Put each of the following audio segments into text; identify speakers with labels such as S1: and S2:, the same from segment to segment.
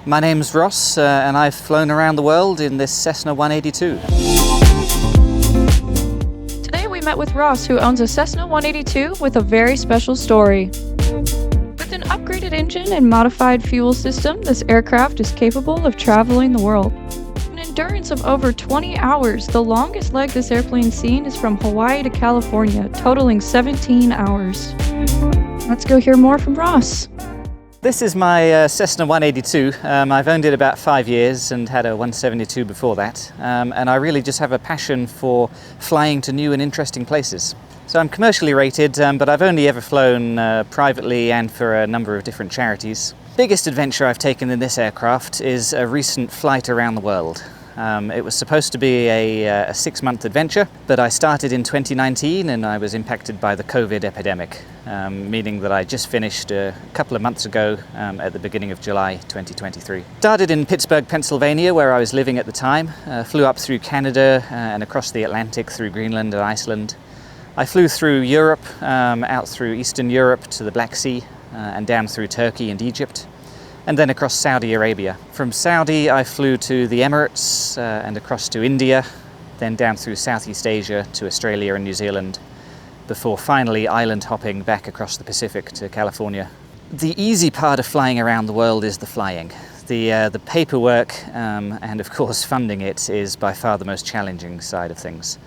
S1: My name's Ross and I've flown around the world in this Cessna 182.
S2: Today we met with Ross, who owns a Cessna 182 with a very special story. With an upgraded engine and modified fuel system, this aircraft is capable of traveling the world. An endurance of over 20 hours, the longest leg this airplane's seen is from Hawaii to California, totaling 17 hours. Let's go hear more from Ross.
S1: This is my Cessna 182. I've owned it about 5 years and had a 172 before that. And I really just have a passion for flying to new and interesting places. So I'm commercially rated, but I've only ever flown privately and for a number of different charities. Biggest adventure I've taken in this aircraft is a recent flight around the world. It was supposed to be a 6-month adventure, but I started in 2019 and I was impacted by the COVID epidemic, meaning that I just finished a couple of months ago at the beginning of July 2023. Started in Pittsburgh, Pennsylvania, where I was living at the time, flew up through Canada and across the Atlantic through Greenland and Iceland. I flew through Europe, out through Eastern Europe to the Black Sea and down through Turkey and Egypt, and then across Saudi Arabia. From Saudi I flew to the Emirates and across to India, then down through Southeast Asia to Australia and New Zealand, before finally island hopping back across the Pacific to California. The easy part of flying around the world is the flying. The paperwork and of course funding it is by far the most challenging side of things.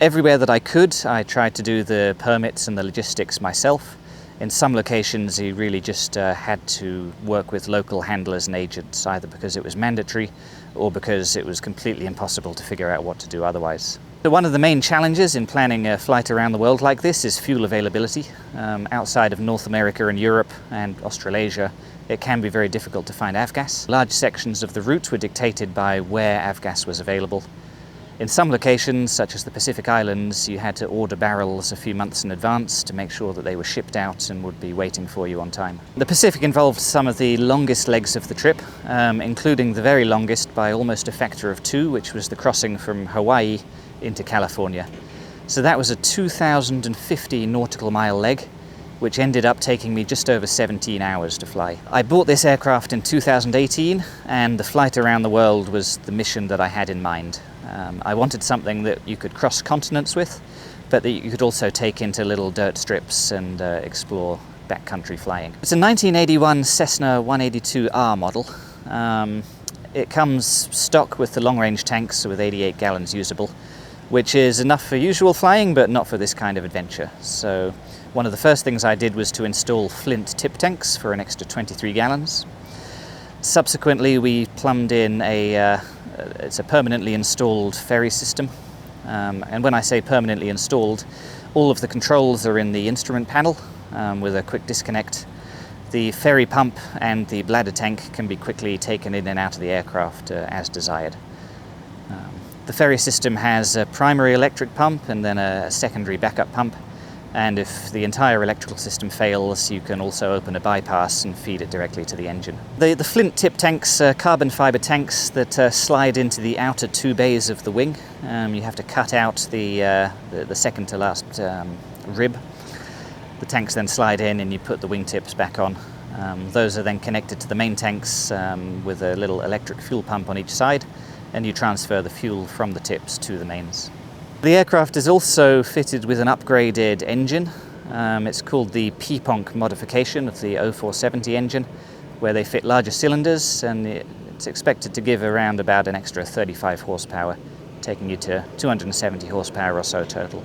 S1: Everywhere that I could, I tried to do the permits and the logistics myself. In some locations you really just had to work with local handlers and agents, either because it was mandatory or because it was completely impossible to figure out what to do otherwise. So one of the main challenges in planning a flight around the world like this is fuel availability. Outside of North America and Europe and Australasia, it can be very difficult to find avgas. Large sections of the route were dictated by where avgas was available. In some locations, such as the Pacific Islands, you had to order barrels a few months in advance to make sure that they were shipped out and would be waiting for you on time. The Pacific involved some of the longest legs of the trip, including the very longest by almost a factor of 2, which was the crossing from Hawaii into California. So that was a 2,050 nautical mile leg, which ended up taking me just over 17 hours to fly. I bought this aircraft in 2018, and the flight around the world was the mission that I had in mind. I wanted something that you could cross continents with, but that you could also take into little dirt strips and explore backcountry flying. It's a 1981 Cessna 182R model. It comes stock with the long-range tanks with 88 gallons usable, which is enough for usual flying, but not for this kind of adventure. So one of the first things I did was to install flint tip tanks for an extra 23 gallons. Subsequently, we plumbed in it's a permanently installed ferry system. And when I say permanently installed, all of the controls are in the instrument panel with a quick disconnect. The ferry pump and the bladder tank can be quickly taken in and out of the aircraft as desired. The ferry system has a primary electric pump and then a secondary backup pump. And if the entire electrical system fails, you can also open a bypass and feed it directly to the engine. The flint tip tanks are carbon fiber tanks that slide into the outer 2 bays of the wing. You have to cut out the second to last rib. The tanks then slide in and you put the wingtips back on. Those are then connected to the main tanks with a little electric fuel pump on each side, and you transfer the fuel from the tips to the mains. The aircraft is also fitted with an upgraded engine. It's called the P-Ponk modification of the 0470 engine, where they fit larger cylinders, and it's expected to give around about an extra 35 horsepower, taking you to 270 horsepower or so total.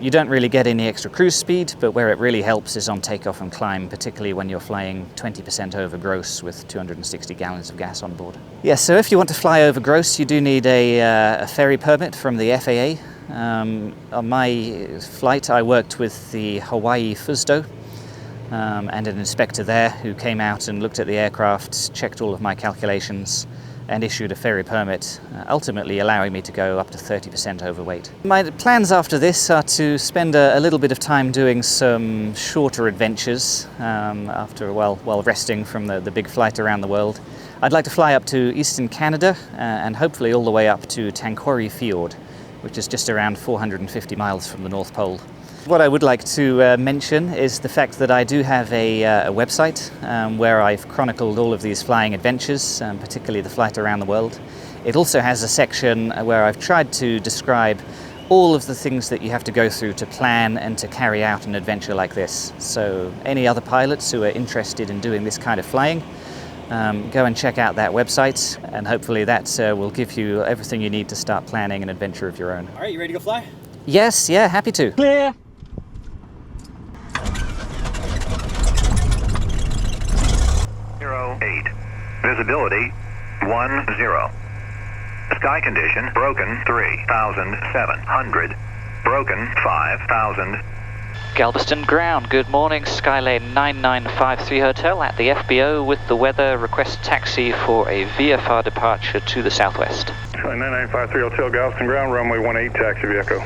S1: You don't really get any extra cruise speed, but where it really helps is on takeoff and climb, particularly when you're flying 20% over gross with 260 gallons of gas on board. Yes, so if you want to fly over gross, you do need a ferry permit from the FAA. On my flight, I worked with the Hawaii FSDO and an inspector there who came out and looked at the aircraft, checked all of my calculations, and issued a ferry permit, ultimately allowing me to go up to 30% overweight. My plans after this are to spend a little bit of time doing some shorter adventures after a while resting from the big flight around the world. I'd like to fly up to eastern Canada and hopefully all the way up to Tanquary Fjord, which is just around 450 miles from the North Pole. What I would like to mention is the fact that I do have a website where I've chronicled all of these flying adventures, particularly the flight around the world. It also has a section where I've tried to describe all of the things that you have to go through to plan and to carry out an adventure like this. So any other pilots who are interested in doing this kind of flying, go and check out that website, and hopefully that will give you everything you need to start planning an adventure of your own.
S3: All right, you ready to go fly?
S1: Yes, yeah, happy to.
S3: Clear.
S4: Visibility 10. Sky condition broken 3,700. Broken 5,000.
S1: Galveston ground, good morning. Skylane 9953 Hotel at the FBO with the weather. Request taxi for a VFR departure to the southwest.
S5: Skylane 9953 Hotel, Galveston ground, runway 18, taxi via Echo.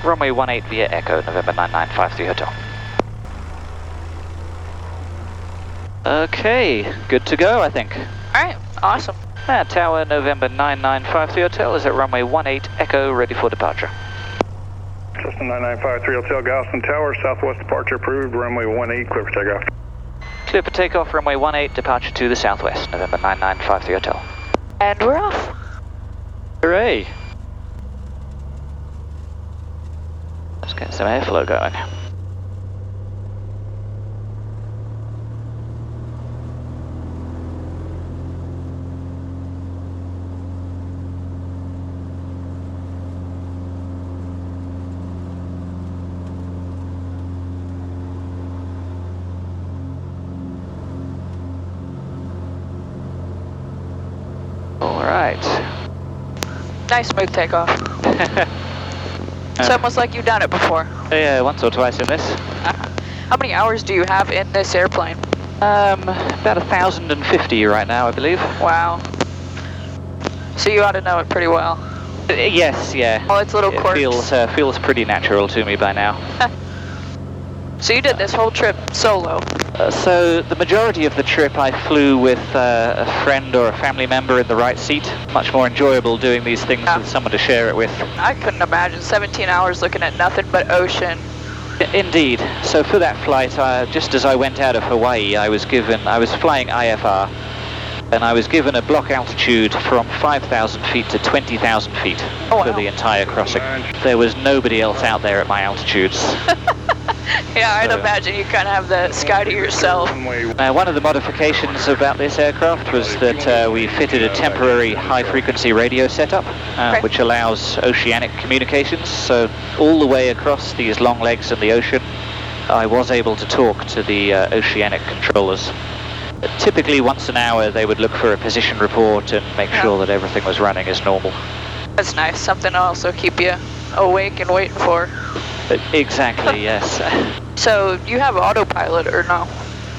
S1: Runway 18 via Echo, November 9953 Hotel. Okay, good to go, I think.
S2: Alright, awesome.
S1: Tower November 9953 Hotel is at runway 18 Echo, ready for departure.
S5: Cessna 9953 Hotel, Galveston Tower, southwest departure approved, runway 18, clear for takeoff.
S1: Clear for takeoff, runway 18, departure to the southwest, November 9953 Hotel.
S2: And we're off.
S1: Hooray! Let's get some airflow going. Alright.
S2: Nice smooth takeoff. It's almost like you've done it before.
S1: Yeah, once or twice in this.
S2: How many hours do you have in this airplane?
S1: About 1,050 right now, I believe.
S2: Wow. So you ought to know it pretty well.
S1: Yes, yeah.
S2: All its little quirks.
S1: Feels pretty natural to me by now.
S2: So you did this whole trip solo?
S1: So the majority of the trip I flew with a friend or a family member in the right seat. Much more enjoyable doing these things with someone to share it with.
S2: I couldn't imagine 17 hours looking at nothing but ocean.
S1: Indeed. So for that flight, just as I went out of Hawaii, I was flying IFR, and I was given a block altitude from 5,000 feet to 20,000 feet for the entire crossing. There was nobody else out there at my altitudes.
S2: Yeah, I'd imagine you kind of have the sky to yourself.
S1: One of the modifications about this aircraft was that we fitted a temporary high-frequency radio setup, which allows oceanic communications. So all the way across these long legs in the ocean, I was able to talk to the oceanic controllers. Typically once an hour they would look for a position report and make sure that everything was running as normal.
S2: That's nice, something to also keep you awake and waiting for.
S1: Exactly, yes.
S2: So you have autopilot or no?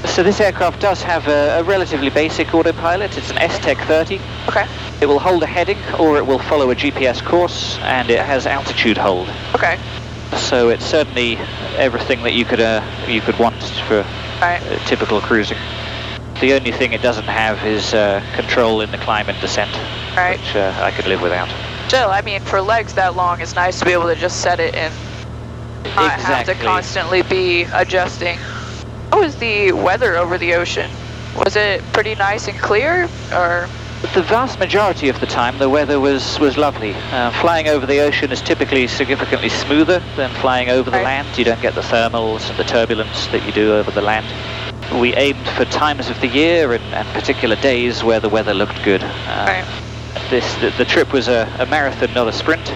S1: So this aircraft does have a relatively basic autopilot. It's an S-Tech 30.
S2: Okay.
S1: It will hold a heading or it will follow a GPS course, and it has altitude hold.
S2: Okay.
S1: So it's certainly everything that you could want for typical cruising. The only thing it doesn't have is control in the climb and descent, which I could live without.
S2: Still, I mean, for legs that long, it's nice to be able to just set it and not have to constantly be adjusting. How was the weather over the ocean? Was it pretty nice and clear, or?
S1: The vast majority of the time, the weather was lovely. Flying over the ocean is typically significantly smoother than flying over the land. You don't get the thermals and the turbulence that you do over the land. We aimed for times of the year and particular days where the weather looked good. The trip was a marathon, not a sprint.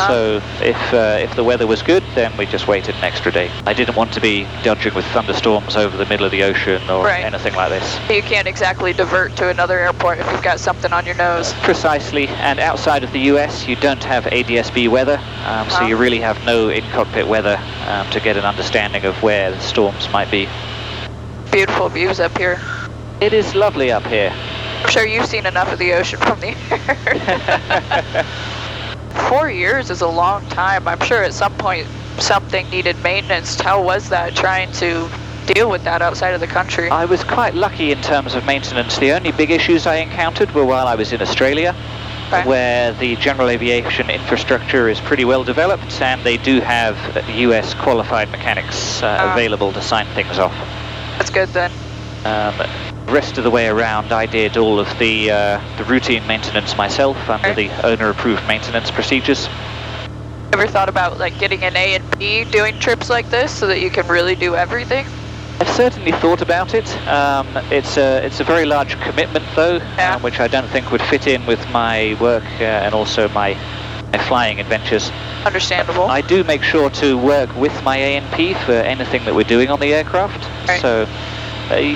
S1: So if the weather was good, then we just waited an extra day. I didn't want to be dodging with thunderstorms over the middle of the ocean or anything like this.
S2: You can't exactly divert to another airport if you've got something on your nose.
S1: Precisely, and outside of the US, you don't have ADS-B weather, so you really have no in-cockpit weather to get an understanding of where the storms might be.
S2: Beautiful views up here.
S1: It is lovely up here.
S2: I'm sure you've seen enough of the ocean from the air. 4 years is a long time. I'm sure at some point something needed maintenance. How was that, trying to deal with that outside of the country?
S1: I was quite lucky in terms of maintenance. The only big issues I encountered were while I was in Australia.
S2: Okay.
S1: where the general aviation infrastructure is pretty well developed, and they do have US qualified mechanics available to sign things off.
S2: That's good then.
S1: Rest of the way around, I did all of the routine maintenance myself under the owner-approved maintenance procedures.
S2: Ever thought about like getting an A and B doing trips like this so that you can really do everything?
S1: I've certainly thought about it. It's a very large commitment though, which I don't think would fit in with my work and also my flying adventures.
S2: Understandable.
S1: I do make sure to work with my A&P for anything that we're doing on the aircraft.
S2: Right.
S1: So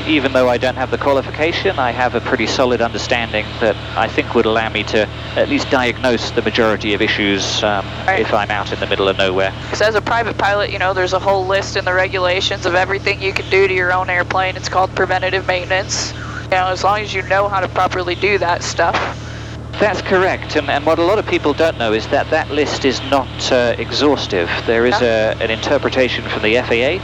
S1: even though I don't have the qualification, I have a pretty solid understanding that I think would allow me to at least diagnose the majority of issues if I'm out in the middle of nowhere.
S2: Because as a private pilot, you know, there's a whole list in the regulations of everything you can do to your own airplane. It's called preventative maintenance. You know, as long as you know how to properly do that stuff.
S1: That's correct, and what a lot of people don't know is that that list is not exhaustive. There is an interpretation from the FAA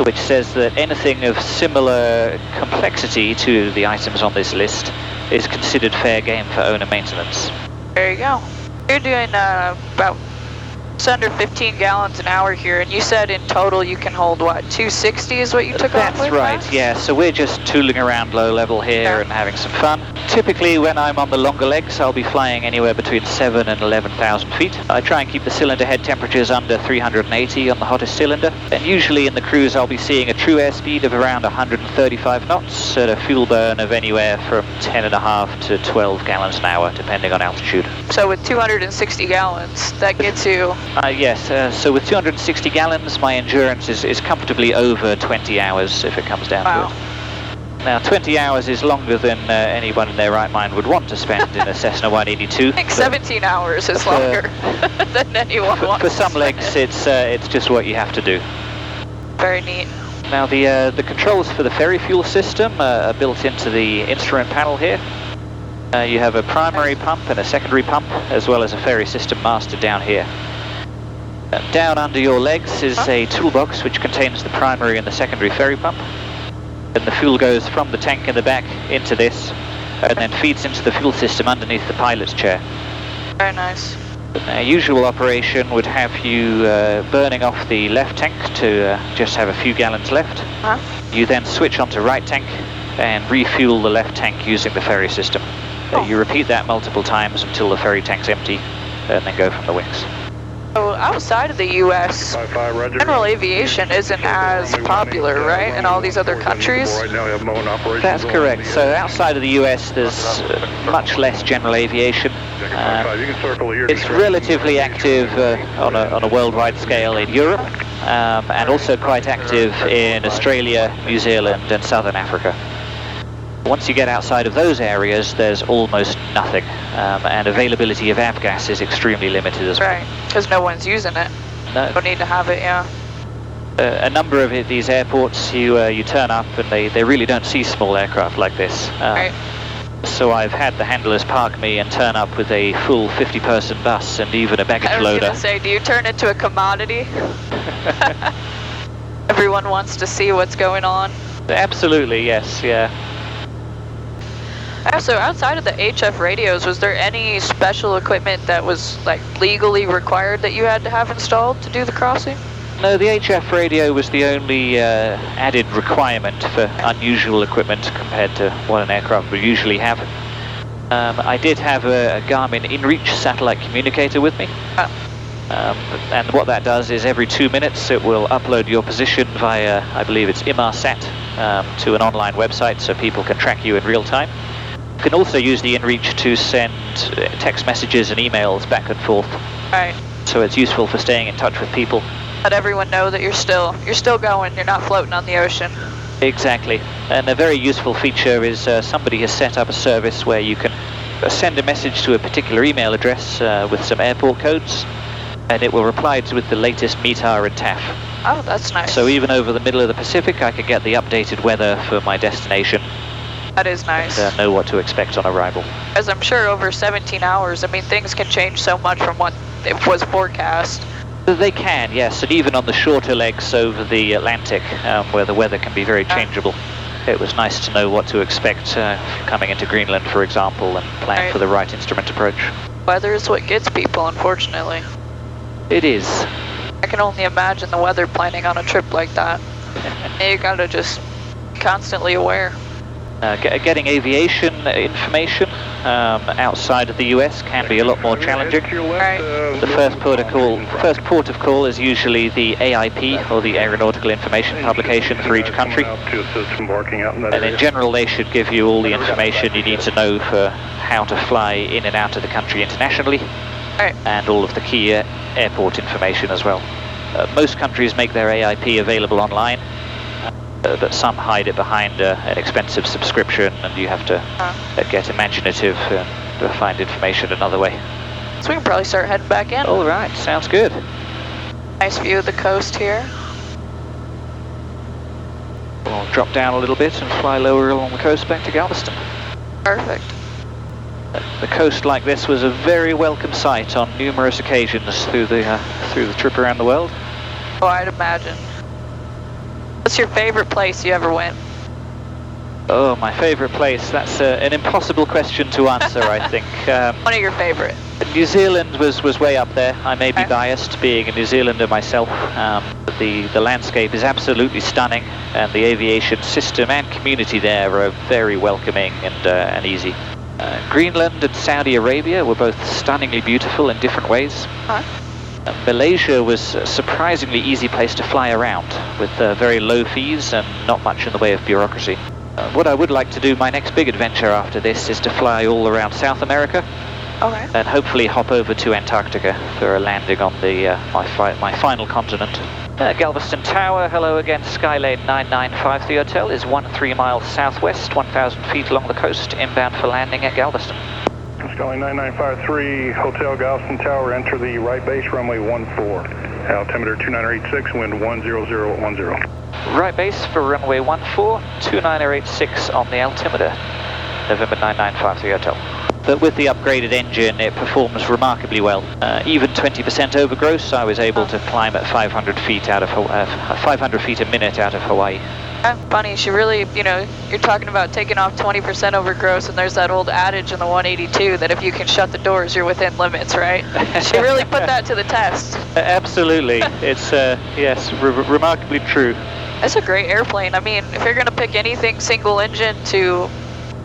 S1: which says that anything of similar complexity to the items on this list is considered fair game for owner maintenance.
S2: There you go. You're doing about just under 15 gallons an hour here, and you said in total you can hold, what, 260 is what you took off with?
S1: That's right, yeah. So we're just tooling around low level here and having some fun. Typically when I'm on the longer legs, I'll be flying anywhere between 7 and 11,000 feet. I try and keep the cylinder head temperatures under 380 on the hottest cylinder. And usually in the cruise I'll be seeing a true airspeed of around 135 knots at a fuel burn of anywhere from 10.5 to 12 gallons an hour, depending on altitude.
S2: So with 260 gallons, that gets you...
S1: Yes, so with 260 gallons, my endurance is comfortably over 20 hours if it comes down to it. Now, 20 hours is longer than anyone in their right mind would want to spend in a Cessna 182.
S2: I think 17 hours is longer than anyone wants.
S1: For some legs, it's just what you have to do.
S2: Very neat.
S1: Now, the controls for the ferry fuel system are built into the instrument panel here. You have a primary pump and a secondary pump, as well as a ferry system master down here. Down under your legs is a toolbox which contains the primary and the secondary ferry pump. And the fuel goes from the tank in the back into this, and then feeds into the fuel system underneath the pilot's chair.
S2: Very nice.
S1: Usual operation would have you burning off the left tank to just have a few gallons left. You then switch onto right tank and refuel the left tank using the ferry system. You repeat that multiple times until the ferry tank's empty, and then go from the wings.
S2: So outside of the U.S., general aviation isn't as popular, right, in all these other countries?
S1: That's correct. So outside of the U.S., there's much less general aviation. It's relatively active on a worldwide scale in Europe, and also quite active in Australia, New Zealand, and Southern Africa. Once you get outside of those areas, there's almost nothing, and availability of avgas is extremely limited as well.
S2: Right, because no one's using it.
S1: No.
S2: Don't need to have it, yeah.
S1: A number of these airports, you turn up and they really don't see small aircraft like this.
S2: Right.
S1: So I've had the handlers park me and turn up with a full 50-person bus and even a baggage loader.
S2: I was going to say, do you turn into a commodity? Everyone wants to see what's going on.
S1: Absolutely, yes, yeah.
S2: So outside of the HF radios, was there any special equipment that was like legally required that you had to have installed to do the crossing?
S1: No, the HF radio was the only added requirement for unusual equipment compared to what an aircraft would usually have. I did have a Garmin InReach satellite communicator with me. And what that does is every 2 minutes it will upload your position via, I believe it's Inmarsat, to an online website so people can track you in real time. You can also use the InReach to send text messages and emails back and forth.
S2: Right.
S1: So it's useful for staying in touch with people.
S2: Let everyone know that you're still going, you're not floating on the ocean.
S1: Exactly. And a very useful feature is somebody has set up a service where you can send a message to a particular email address with some airport codes, and it will reply with the latest METAR and TAF.
S2: Oh, that's nice.
S1: So even over the middle of the Pacific, I can get the updated weather for my destination.
S2: That is nice.
S1: And know what to expect on arrival.
S2: As I'm sure over 17 hours, I mean, things can change so much from what it was forecast.
S1: They can, yes, and even on the shorter legs over the Atlantic, where the weather can be very changeable.
S3: it was nice to know what to expect coming into Greenland, for example, and plan for the right instrument approach.
S2: Weather is what gets people, unfortunately.
S3: It is.
S2: I can only imagine the weather planning on a trip like that. You gotta just be constantly aware.
S3: Getting aviation information outside of the US can be a lot more challenging. The first port of call is usually the AIP, or the Aeronautical Information Publication, for each country. And in general, they should give you all the information you need to know for how to fly in and out of the country internationally, and all of the key airport information as well. Most countries make their AIP available online, but some hide it behind an expensive subscription, and you have to get imaginative to find information another way.
S2: So we can probably start heading back in.
S3: All right, sounds good.
S2: Nice view of the coast here.
S3: We'll drop down a little bit and fly lower along the coast back to Galveston.
S2: Perfect.
S3: The coast like this was a very welcome sight on numerous occasions through the trip around the world.
S2: Oh, I'd imagine. What's your favorite place you ever went?
S3: Oh, my favorite place? That's an impossible question to answer, I think.
S2: One of your favorite?
S3: New Zealand was way up there. I may be biased, being a New Zealander myself. But the landscape is absolutely stunning, and the aviation system and community there are very welcoming and easy. Greenland and Saudi Arabia were both stunningly beautiful in different ways. Malaysia was a surprisingly easy place to fly around, with very low fees and not much in the way of bureaucracy. What I would like to do, my next big adventure after this, is to fly all around South America, and hopefully hop over to Antarctica for a landing on the my final continent. Galveston Tower, hello again, Skylane 9953 Hotel is 13 miles southwest, 1,000 feet along the coast, inbound for landing at Galveston.
S5: Skylane 9953, Hotel Galveston Tower, enter the right base, runway 14. Altimeter 2986, wind 10010.
S3: Right base for runway 14, 2986 on the altimeter, November 9953 Hotel. But with the upgraded engine, it performs remarkably well. Even 20% over gross, I was able to climb at 500 feet out of 500 feet a minute out of Hawaii.
S2: Funny, she really, you're talking about taking off 20% over gross, and there's that old adage in the 182 that if you can shut the doors, you're within limits, right? She really put that to the test.
S3: Absolutely. It's, yes, remarkably true.
S2: It's a great airplane. I mean, if you're going to pick anything single engine to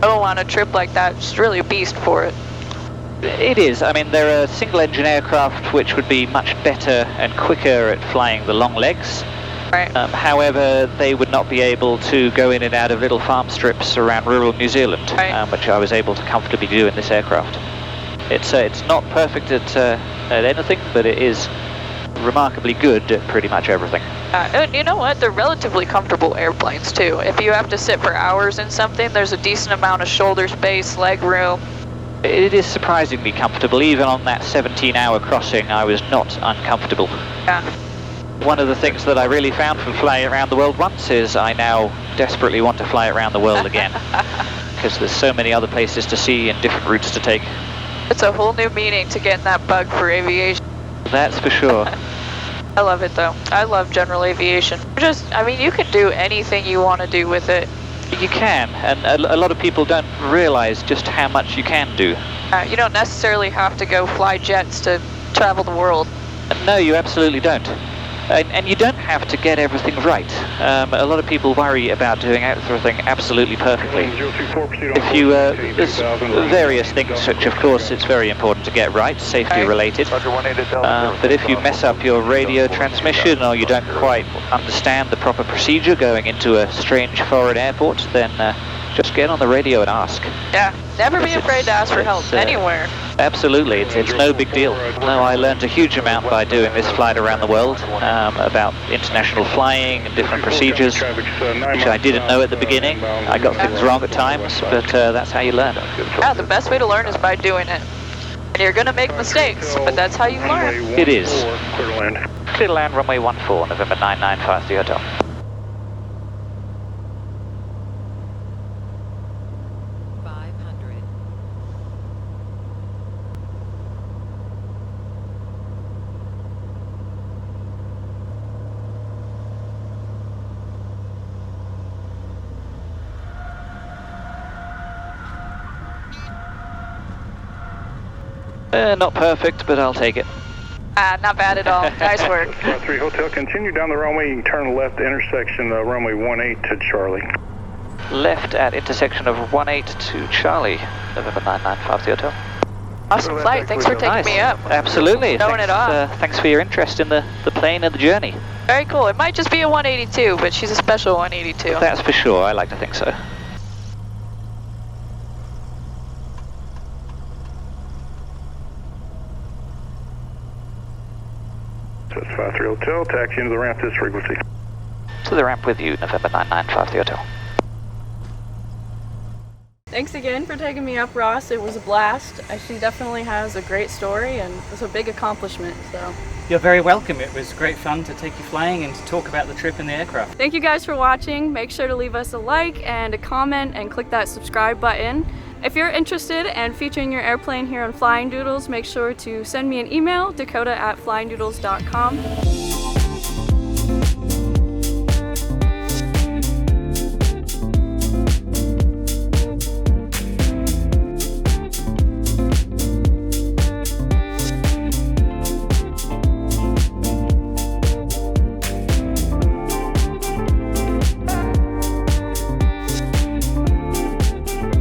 S2: go on a trip like that, just really a beast for it.
S3: It is. I mean, there are single engine aircraft which would be much better and quicker at flying the long legs.
S2: Right.
S3: However, they would not be able to go in and out of little farm strips around rural New Zealand, which I was able to comfortably do in this aircraft. It's not perfect at anything, but it is remarkably good at pretty much everything.
S2: And you know what? They're relatively comfortable airplanes too. If you have to sit for hours in something, there's a decent amount of shoulder space, leg room.
S3: It is surprisingly comfortable. Even on that 17-hour crossing, I was not uncomfortable.
S2: Yeah.
S3: One of the things that I really found from flying around the world once is I now desperately want to fly around the world again, because there's so many other places to see and different routes to take.
S2: It's a whole new meaning to getting that bug for aviation.
S3: That's for sure.
S2: I love it though. I love general aviation. You can do anything you want to do with it.
S3: You can, and a lot of people don't realize just how much you can do.
S2: You don't necessarily have to go fly jets to travel the world.
S3: No, you absolutely don't. And you don't have to get everything right. A lot of people worry about doing everything absolutely perfectly. There's various things which, of course, it's very important to get right, safety related. But if you mess up your radio transmission, or you don't quite understand the proper procedure going into a strange foreign airport, then just get on the radio and ask.
S2: Yeah, never be afraid to ask for help anywhere.
S3: Absolutely, it's no big deal. No, I learned a huge amount by doing this flight around the world about international flying and different procedures, which I didn't know at the beginning. I got things wrong at times, but that's how you learn.
S2: Yeah, the best way to learn is by doing it. And you're going to make mistakes, but that's how you learn.
S3: It is. Clear to land, runway 14, November 9953 Hotel. Not perfect, but I'll take it.
S2: Not bad at all. Nice work.
S5: 3 Hotel, continue down the runway. You can turn left intersection runway 18 to Charlie.
S3: Left at intersection of 18 to Charlie, November 995 Hotel.
S2: Awesome flight. Thanks for taking me up.
S3: Absolutely.
S2: Throwing it off.
S3: Thanks for your interest in the plane and the journey.
S2: Very cool. It might just be a 182, but she's a special 182.
S3: That's for sure. I like to think so.
S5: That's 53 Hotel. Taxi into the ramp this frequency.
S3: To the ramp with you, November 995 Hotel.
S6: Thanks again for taking me up, Ross. It was a blast. She definitely has a great story and it's a big accomplishment. So
S1: You're very welcome. It was great fun to take you flying and to talk about the trip in the aircraft.
S6: thank you guys for watching. Make sure to leave us a like and a comment and click that subscribe button. If you're interested in featuring your airplane here on Flying Doodles, make sure to send me an email, dakota@flyingdoodles.com.